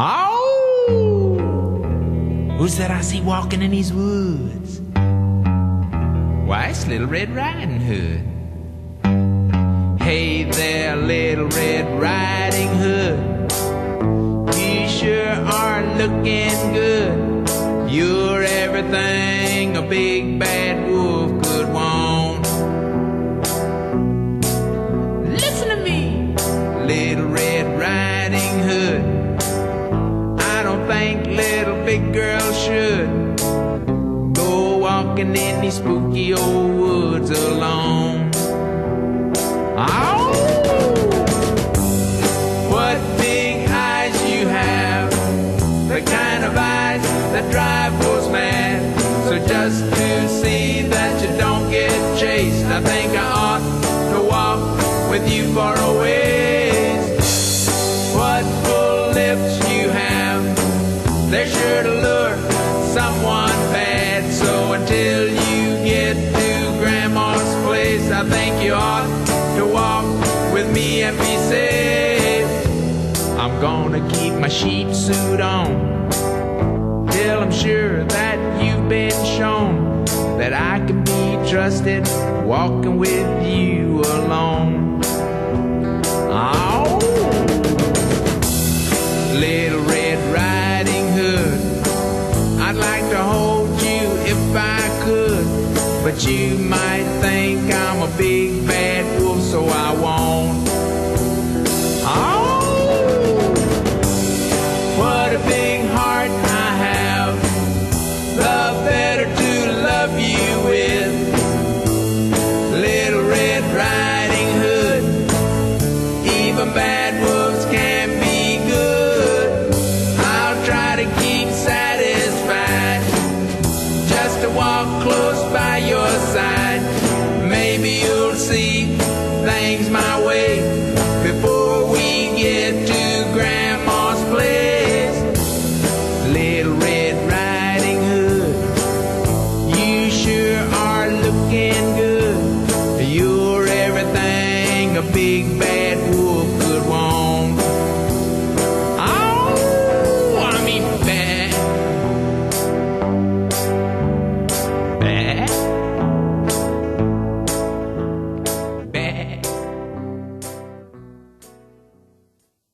Oh, who's that I see walking in these woods? Why, it's Little Red Riding Hood. Hey there, Little Red Riding Hood, you sure are looking good. You're everything a big bad wolf could want. Listen to me, Little Red Riding Hood, I don't think little big girls should go walking in these spooky old woods alone. Oh, what big eyes you have, the kind of eyes that drive wolves mad. So just to see that you don't get chased, I think I ought to walk with you for a ways. What full lips you have, they're sure to lure someone bad. So until you get to Grandma's place, I think you ought to walk with me and be safe. I'm gonna keep my sheep suit on till I'm sure that you've been shown that I can be trusted walking with you alone. Oh, Little Red Riding Hood, I'd like to hold you if I could, but you might think I'm a big bad wolf, so I won't. Oh, what a big heart I have, the better to love you with. Little Red Riding Hood, even bad wolves can be good. I'll try to keep satisfied just to walk close by your side. Maybe you'll see things my